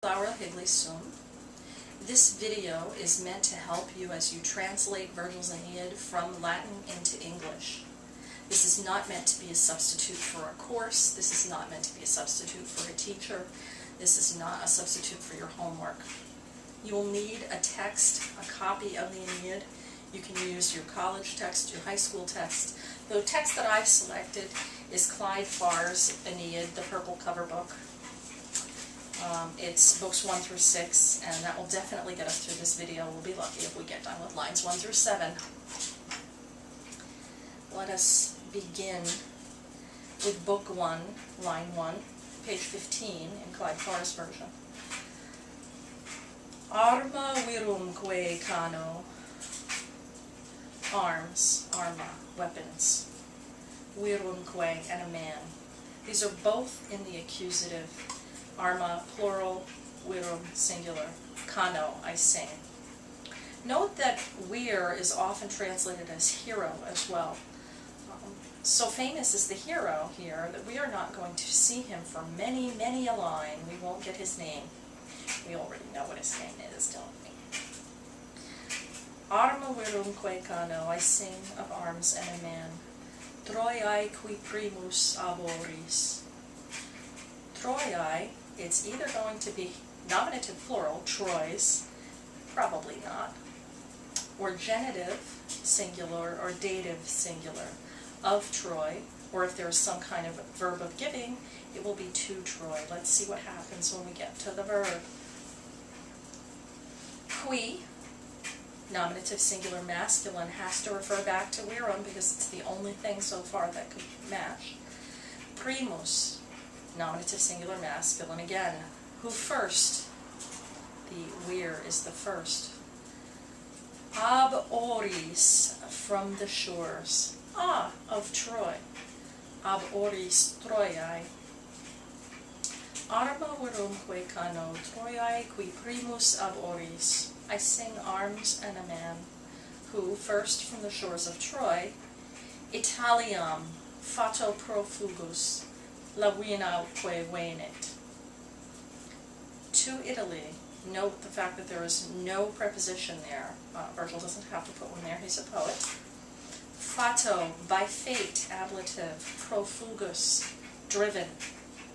Laura Higley-Sum. This video is meant to help you as you translate Virgil's Aeneid from Latin into English. This is not meant to be a substitute for a course. This is not meant to be a substitute for a teacher. This is not a substitute for your homework. You will need a text, a copy of the Aeneid. You can use your college text, your high school text. The text that I've selected is Clyde Farr's Aeneid, the purple cover book. It's books 1 through 6, and that will definitely get us through this video. We'll be lucky if we get done with lines 1 through 7. Let us begin with book 1, line 1, page 15 in Clyde Farr's version. Arma virumque cano. Arms, arma, weapons. Virumque, and a man. These are both in the accusative. Arma, plural, virum, singular. Cano, I sing. Note that vir is often translated as hero as well. So famous is the hero here that we are not going to see him for many, many a line. We won't get his name. We already know what his name is, don't we? Arma virumque cano, I sing of arms and a man. Troiae qui primus aboris. Troiae, it's either going to be nominative plural, Troys, probably not, or genitive singular or dative singular of Troy, or if there's some kind of verb of giving, it will be to Troy. Let's see what happens when we get to the verb. Qui, nominative singular masculine, has to refer back to virum because it's the only thing so far that could match. Primus, nominative singular masculine again. Who first? The vir is the first. Ab oris, from the shores. Of Troy. Ab oris Troiae. Arma virumque cano, Troiae qui primus ab oris. I sing arms and a man. Who first from the shores of Troy. Italiam, fato profugus. Lavinaque venit. To Italy. Note the fact that there is no preposition there. Virgil doesn't have to put one there, he's a poet. Fato, by fate, ablative. Profugus, driven,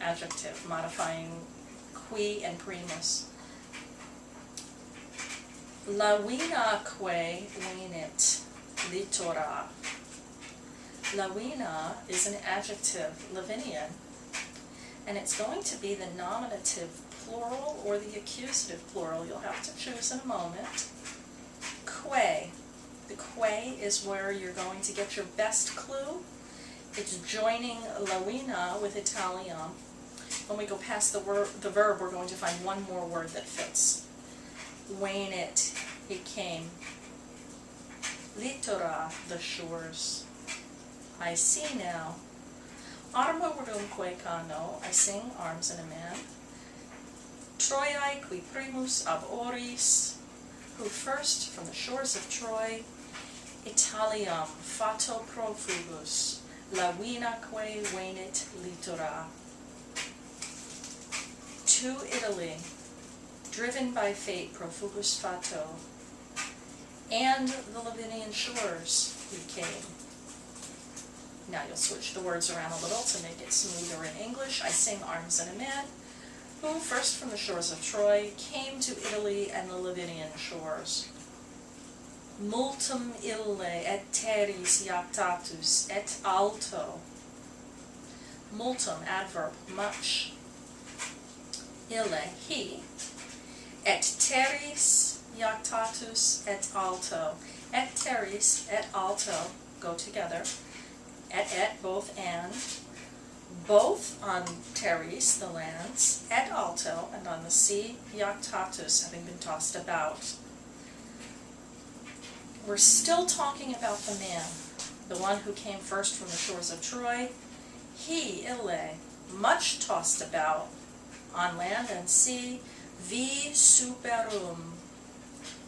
adjective, modifying qui and primus. Lavinaque venit litora. Lavina is an adjective, Lavinian, and it's going to be the nominative plural or the accusative plural. You'll have to choose in a moment. Que. The que is where you're going to get your best clue. It's joining lavina with Italiam. When we go past the verb, we're going to find one more word that fits. Venit, it came. Litora, the shores. I see now. Arma virumque cano, I sing arms and a man. Troiae qui primus ab oris, who first from the shores of Troy. Italiam, fato profugus, lavinaque venit litora. To Italy, driven by fate, profugus fato, and the Lavinian shores he came. Now you'll switch the words around a little to make it smoother in English. I sing arms and a man, who first from the shores of Troy came to Italy and the Lavinian shores. Multum ille et terris iactatus et alto. Multum, adverb, much. Ille, he. Et terris iactatus et alto. Et terris et alto go together. Et, both and. Both on terris, the lands, et alto, and on the sea, iactatus, having been tossed about. We're still talking about the man, the one who came first from the shores of Troy. He, ille, much tossed about, on land and sea, vi superum.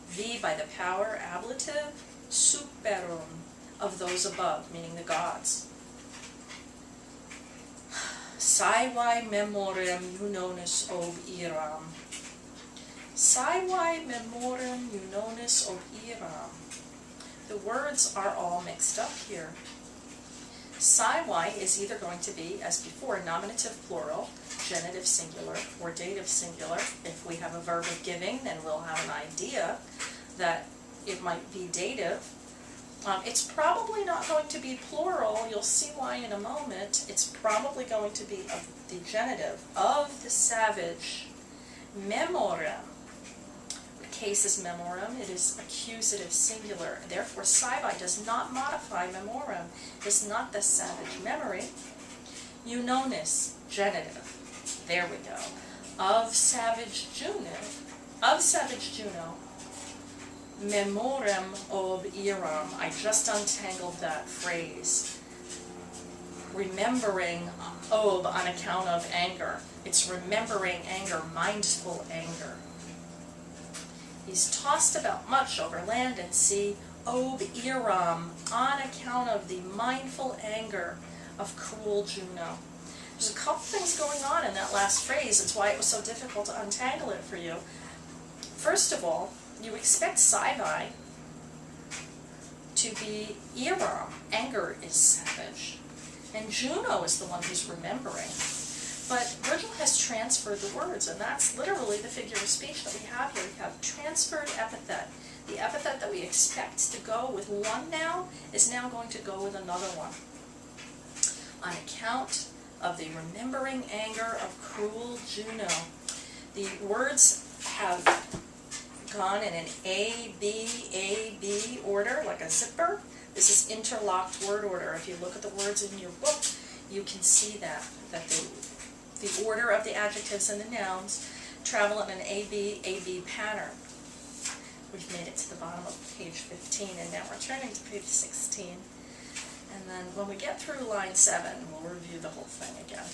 Vi by the power, ablative, superum, of those above, meaning the gods. Saevae memorem unonis ob iram. Saiwai memorem eunonis ob iram. The words are all mixed up here. Saiwai is either going to be, as before, nominative plural, genitive singular, or dative singular. If we have a verb of giving, then we'll have an idea that it might be dative. It's probably not going to be plural. You'll see why in a moment. It's probably going to be of the genitive, of the savage. Memorem. The case is memorem. It is accusative singular. Therefore, Saiwai does not modify memorem. It's not the savage memory. Eunonis, genitive. There we go. Of savage Juno. Of savage Juno. Memorem ob iram. I just untangled that phrase. Remembering ob on account of anger. It's remembering anger, mindful anger. He's tossed about much over land and sea, ob iram, on account of the mindful anger of cruel Juno. There's a couple things going on in that last phrase. It's why it was so difficult to untangle it for you. First of all, you expect Saiwai to be iram. Anger is savage. And Juno is the one who's remembering. But Virgil has transferred the words, and that's literally the figure of speech that we have here. We have transferred epithet. The epithet that we expect to go with one noun is now going to go with another one. On account of the remembering anger of cruel Juno. The words have gone in an A, B order, like a zipper. This is interlocked word order. If you look at the words in your book, you can see that the order of the adjectives and the nouns travel in an A-B pattern. We've made it to the bottom of page 15, and now we're turning to page 16. And then when we get through line 7, we'll review the whole thing again.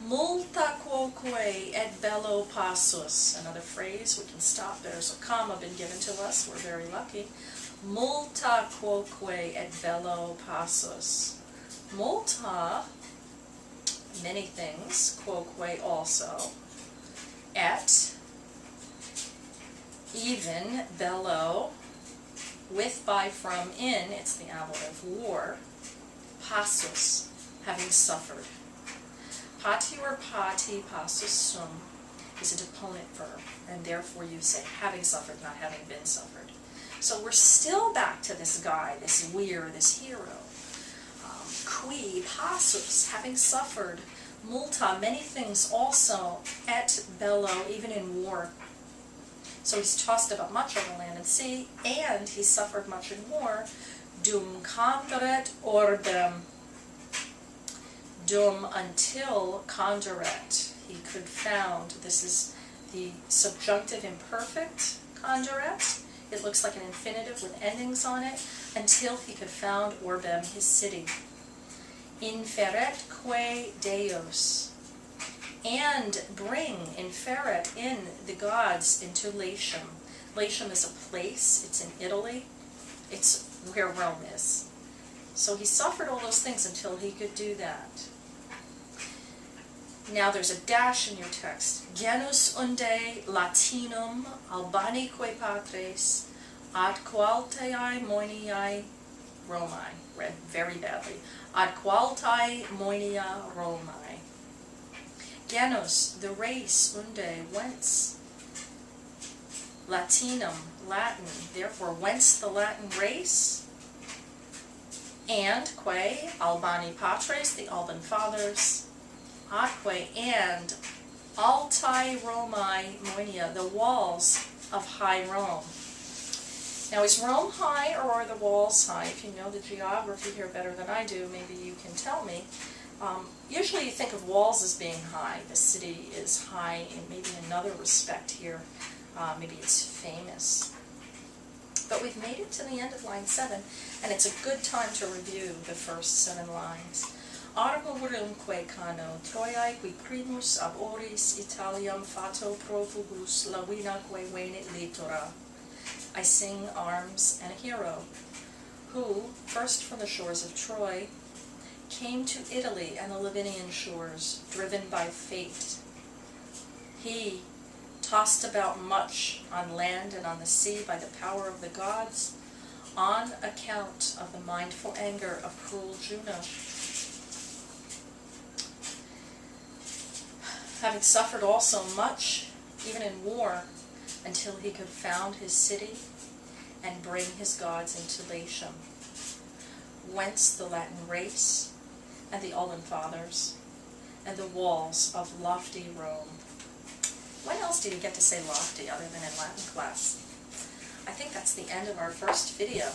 Multa quoque et bello passus. Another phrase, we can stop. There's a comma been given to us. We're very lucky. Multa quoque et bello passus. Multa, many things, quoque also. Et, even, bello, with, by, from, in, it's the ablative, war, passus, having suffered. Pati or pati passus sum is a deponent verb, and therefore you say having suffered, not having been suffered. So we're still back to this guy, this weir, this hero. Qui passus, having suffered. Multa, many things also. Et bello, even in war. So he's tossed about much over land and sea, and he suffered much in war. Dum conderet orbem. Dum, until, conderet, he could found. This is the subjunctive imperfect, conderet. It looks like an infinitive with endings on it. Until he could found orbem, his city. Inferet que deos. And bring, inferet, in the gods into Latium. Latium is a place, it's in Italy. It's where Rome is. So he suffered all those things until he could do that. Now there's a dash in your text. Genus unde Latinum Albanique patres ad qualitae moeniae Romae. Read very badly. Ad qualitae moenia Romae. Genus, the race, unde, whence. Latinum, Latin, therefore whence the Latin race. And que, Albani patres, the Alban fathers. Atque, and altae Romae moenia, the walls of high Rome. Now, is Rome high or are the walls high? If you know the geography here better than I do, maybe you can tell me. Usually you think of walls as being high. The city is high in maybe another respect here. Maybe it's famous. But we've made it to the end of line 7, and it's a good time to review the first 7 lines. Arborumque cano, Troiae qui primus ab oris Italiam fato profugus lavinaque venit litora. I sing arms and a hero, who, first from the shores of Troy, came to Italy and the Lavinian shores, driven by fate. He tossed about much on land and on the sea by the power of the gods, on account of the mindful anger of cruel Juno. Having suffered also much, even in war, until he could found his city and bring his gods into Latium, whence the Latin race and the Olden Fathers and the walls of lofty Rome. When else do you get to say lofty other than in Latin class? I think that's the end of our first video.